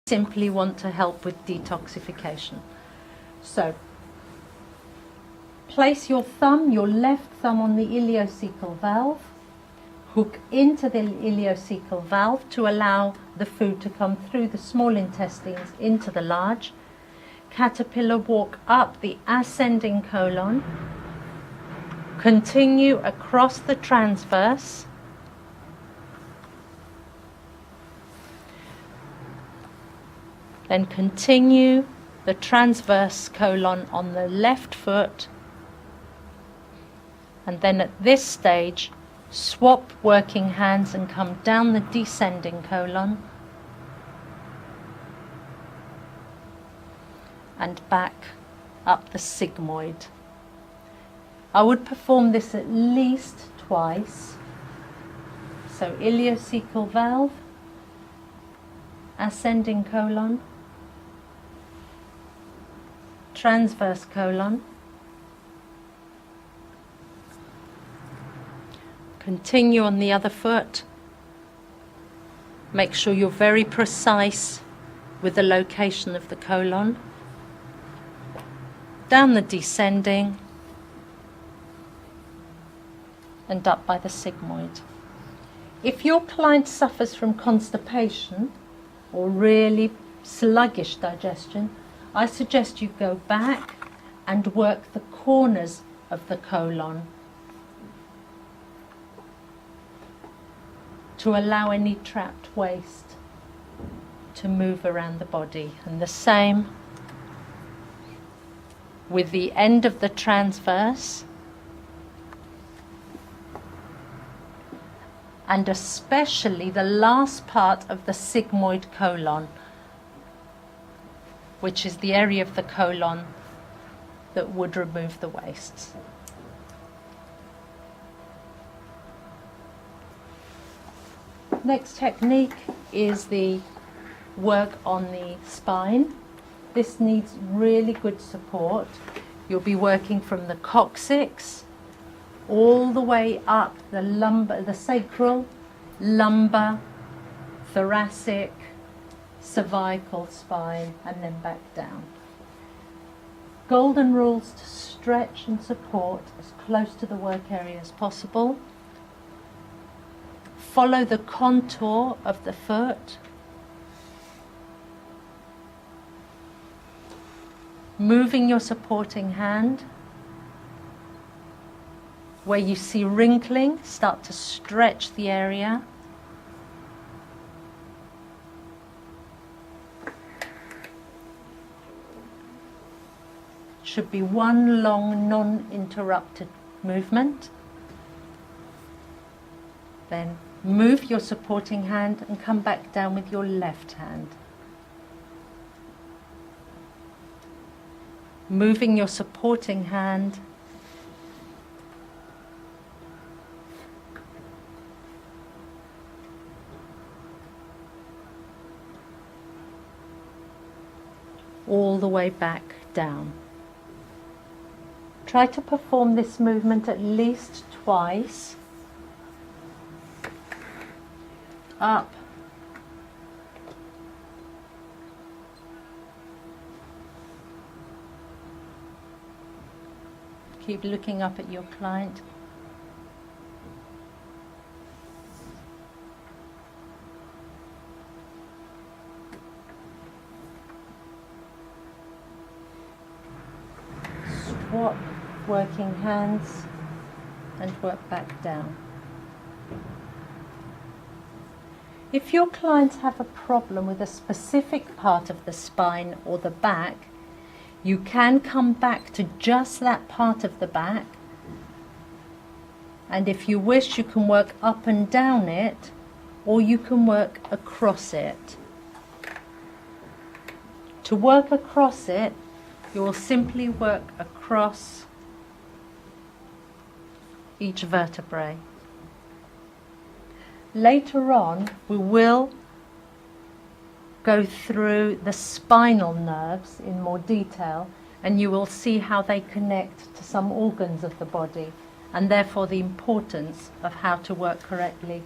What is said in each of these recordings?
simply want to help with detoxification. So place your thumb, your left thumb, on the ileocecal valve. Hook into the ileocecal valve to allow the food to come through the small intestines into the large. Caterpillar walk up the ascending colon. Continue across the transverse. Then continue the transverse colon on the left foot. And then at this stage, swap working hands and come down the descending colon and back up the sigmoid. I would perform this at least twice. So ileocecal valve, ascending colon, transverse colon. Continue on the other foot. Make sure you're very precise with the location of the colon. Down the descending and up by the sigmoid. If your client suffers from constipation or really sluggish digestion, I suggest you go back and work the corners of the colon to allow any trapped waste to move around the body. And the same with the end of the transverse, and especially the last part of the sigmoid colon, which is the area of the colon that would remove the wastes. Next technique is the work on the spine. This needs really good support. You'll be working from the coccyx all the way up the lumbar, the sacral, lumbar, thoracic, cervical spine, and then back down. Golden rules to stretch and support as close to the work area as possible. Follow the contour of the foot. Moving your supporting hand. Where you see wrinkling, start to stretch the area. Should be one long, non-interrupted movement. Then move your supporting hand and come back down with your left hand. Moving your supporting hand. All the way back down. Try to perform this movement at least twice. Up. Keep looking up at your client. Swap working hands and work back down. If your clients have a problem with a specific part of the spine or the back, you can come back to just that part of the back, and if you wish you can work up and down it, or you can work across it. To work across it, you will simply work across each vertebrae. Later on, we will go through the spinal nerves in more detail, and you will see how they connect to some organs of the body, and therefore the importance of how to work correctly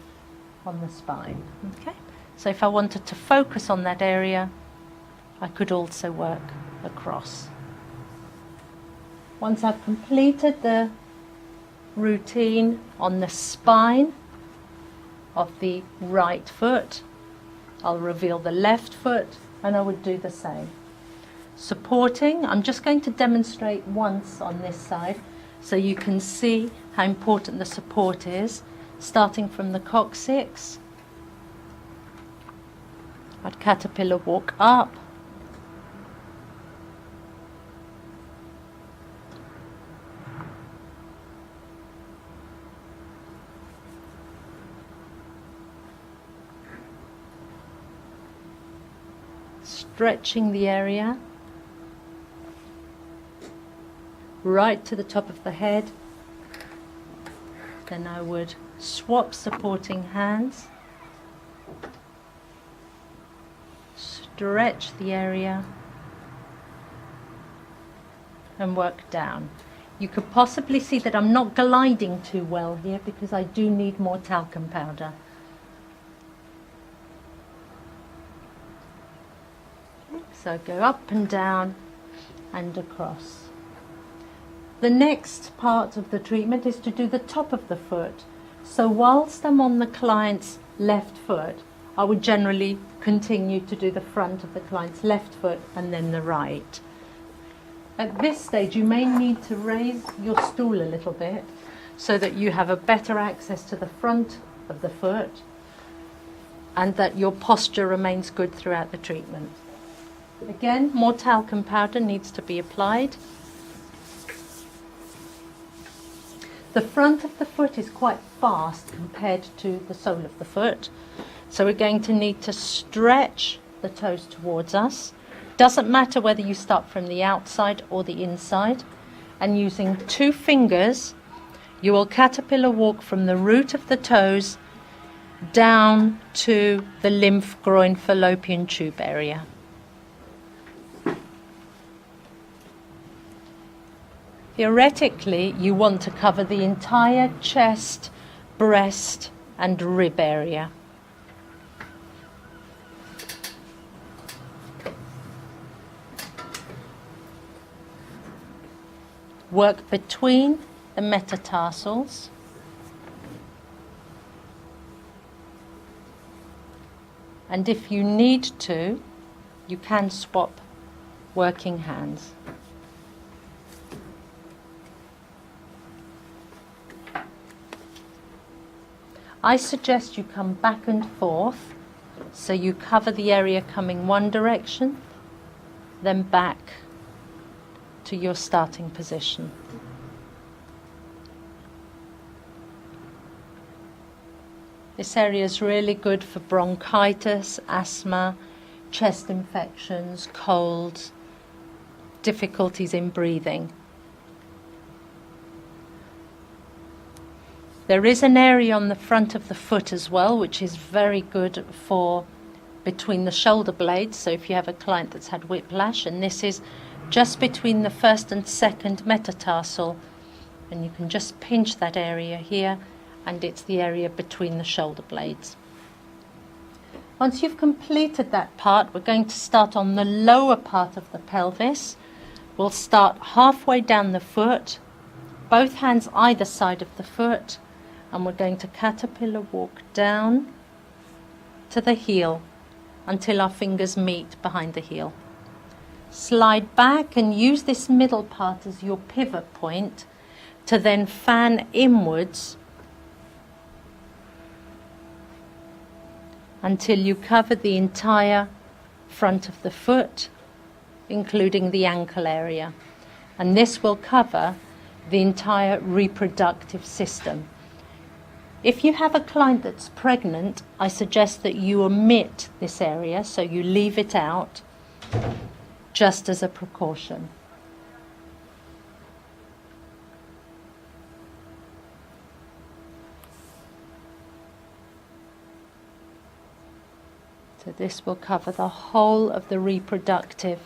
on the spine. Okay? So if I wanted to focus on that area, I could also work across. Once I've completed the routine on the spine of the right foot, I'll reveal the left foot and I would do the same. Supporting, I'm just going to demonstrate once on this side so you can see how important the support is. Starting from the coccyx, I'd caterpillar walk up, stretching the area right to the top of the head. Then I would swap supporting hands, stretch the area and work down. You could possibly see that I'm not gliding too well here because I do need more talcum powder. So go up and down and across. The next part of the treatment is to do the top of the foot. So whilst I'm on the client's left foot, I would generally continue to do the front of the client's left foot and then the right. At this stage, you may need to raise your stool a little bit so that you have a better access to the front of the foot and that your posture remains good throughout the treatment. Again, more talcum powder needs to be applied. The front of the foot is quite fast compared to the sole of the foot. So we're going to need to stretch the toes towards us. Doesn't matter whether you start from the outside or the inside. And using 2 fingers, you will caterpillar walk from the root of the toes down to the lymph groin fallopian tube area. Theoretically, you want to cover the entire chest, breast and rib area. Work between the metatarsals. And if you need to, you can swap working hands. I suggest you come back and forth, so you cover the area coming one direction, then back to your starting position. This area is really good for bronchitis, asthma, chest infections, colds, difficulties in breathing. There is an area on the front of the foot as well, which is very good for between the shoulder blades. So if you have a client that's had whiplash, and this is just between the first and second metatarsal, and you can just pinch that area here, and it's the area between the shoulder blades. Once you've completed that part, we're going to start on the lower part of the pelvis. We'll start halfway down the foot, both hands either side of the foot, and we're going to caterpillar walk down to the heel until our fingers meet behind the heel. Slide back and use this middle part as your pivot point to then fan inwards until you cover the entire front of the foot, including the ankle area. And this will cover the entire reproductive system. If you have a client that's pregnant, I suggest that you omit this area, so you leave it out just as a precaution. So this will cover the whole of the reproductive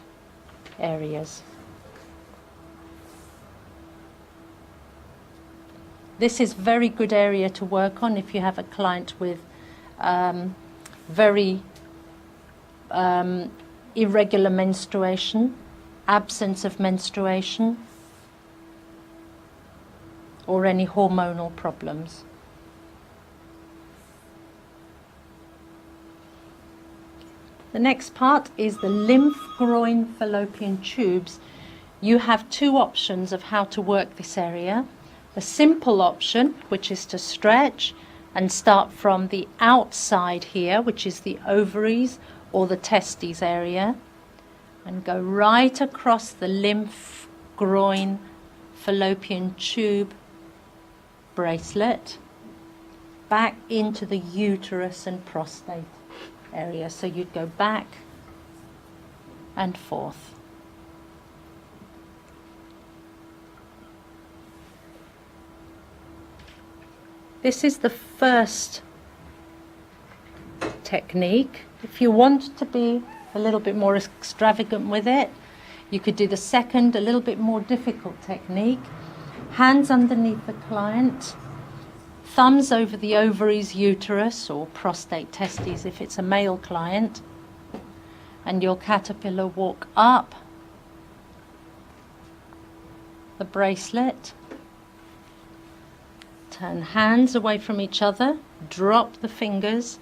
areas. This is a very good area to work on if you have a client with very irregular menstruation, absence of menstruation, or any hormonal problems. The next part is the lymph groin fallopian tubes. You have two options of how to work this area. The simple option, which is to stretch and start from the outside here, which is the ovaries or the testes area, and go right across the lymph groin fallopian tube bracelet back into the uterus and prostate area. So you'd go back and forth. This is the first technique. If you want to be a little bit more extravagant with it, you could do the second, a little bit more difficult technique. Hands underneath the client, thumbs over the ovaries, uterus, or prostate, testes if it's a male client, and you'll caterpillar walk up the bracelet. Turn hands away from each other, drop the fingers,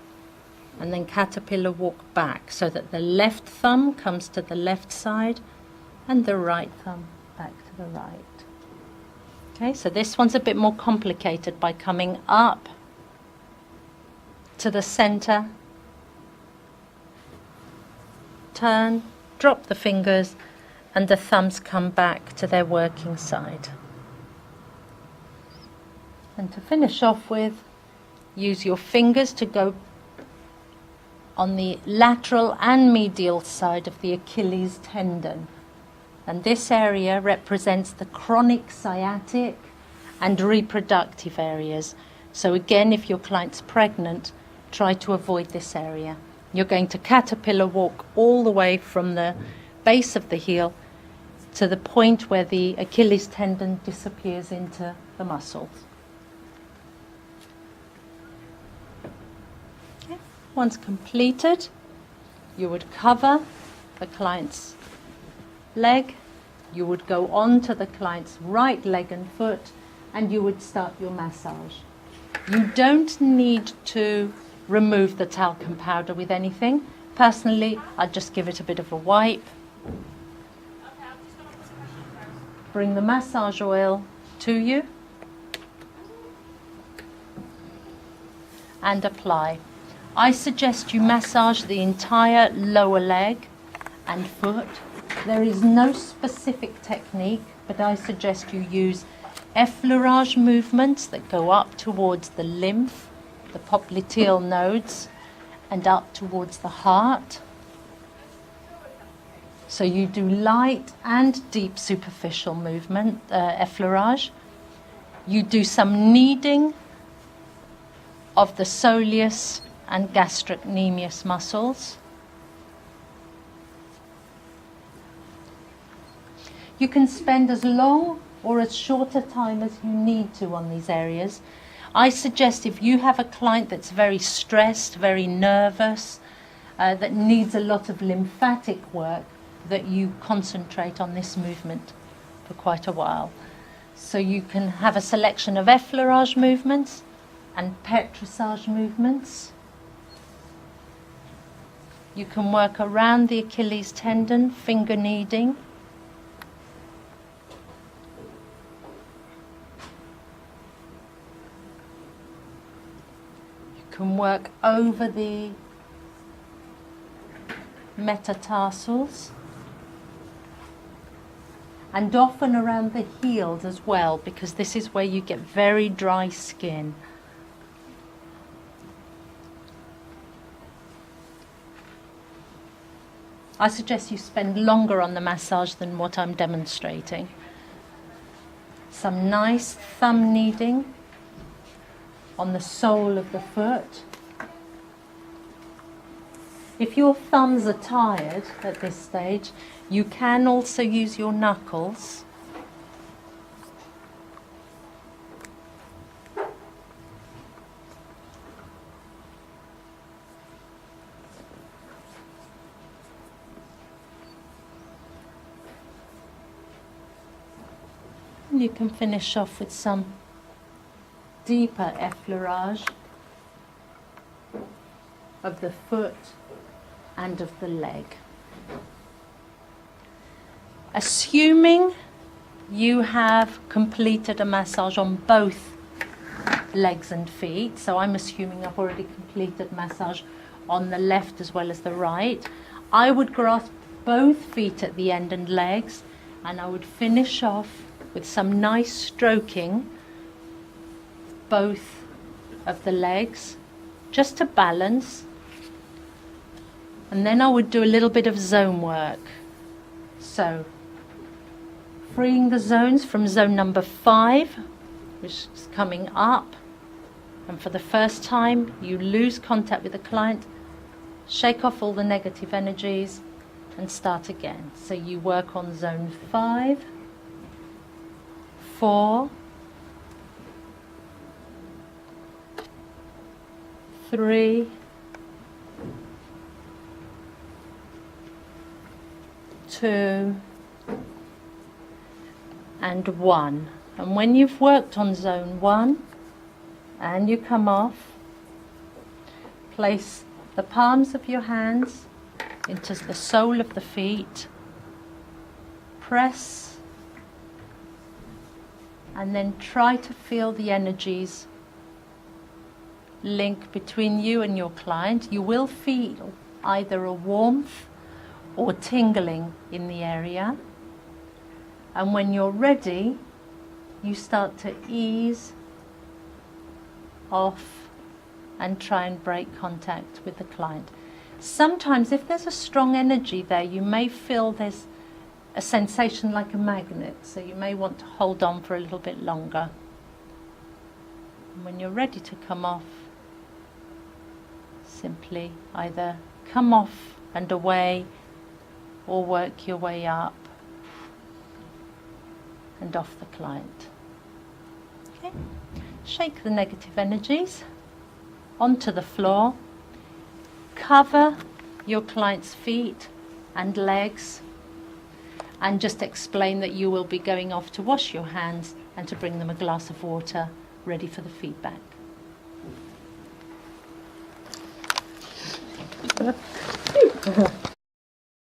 and then caterpillar walk back so that the left thumb comes to the left side and the right thumb back to the right. Okay, so this one's a bit more complicated by coming up to the center, turn, drop the fingers, and the thumbs come back to their working side. And to finish off with, use your fingers to go on the lateral and medial side of the Achilles tendon. And this area represents the chronic sciatic and reproductive areas. So again, if your client's pregnant, try to avoid this area. You're going to caterpillar walk all the way from the base of the heel to the point where the Achilles tendon disappears into the muscles. Okay. Once completed, you would cover the client's leg, you would go on to the client's right leg and foot, and you would start your massage. You don't need to remove the talcum powder with anything. Personally, I'd just give it a bit of a wipe. Bring the massage oil to you and apply. I suggest you massage the entire lower leg and foot. There is no specific technique, but I suggest you use effleurage movements that go up towards the lymph, the popliteal nodes, and up towards the heart. So you do light and deep superficial movement, effleurage. You do some kneading of the soleus and gastrocnemius muscles. You can spend as long or as short a time as you need to on these areas. I suggest if you have a client that's very stressed, very nervous, that needs a lot of lymphatic work, that you concentrate on this movement for quite a while. So you can have a selection of effleurage movements and petrissage movements. You can work around the Achilles tendon, finger kneading. Can work over the metatarsals and often around the heels as well, because this is where you get very dry skin. I suggest you spend longer on the massage than what I'm demonstrating. Some nice thumb kneading on the sole of the foot. If your thumbs are tired at this stage, you can also use your knuckles. And you can finish off with some deeper effleurage of the foot and of the leg. Assuming you have completed a massage on both legs and feet, so I'm assuming I've already completed massage on the left as well as the right, I would grasp both feet at the end and legs, and I would finish off with some nice stroking both of the legs just to balance, and then I would do a little bit of zone work. So freeing the zones from zone number 5, which is coming up, and for the first time you lose contact with the client, shake off all the negative energies and start again. So you work on zone 5, 4, 3, 2, and 1. And when you've worked on zone 1 and you come off, place the palms of your hands into the sole of the feet, press, and then try to feel the energies link between you and your client. You will feel either a warmth or tingling in the area, and when you're ready you start to ease off and try and break contact with the client. Sometimes if there's a strong energy there, you may feel there's a sensation like a magnet, so you may want to hold on for a little bit longer. And when you're ready to come off, simply either come off and away or work your way up and off the client. Okay. Shake the negative energies onto the floor. Cover your client's feet and legs, and just explain that you will be going off to wash your hands and to bring them a glass of water ready for the feedback.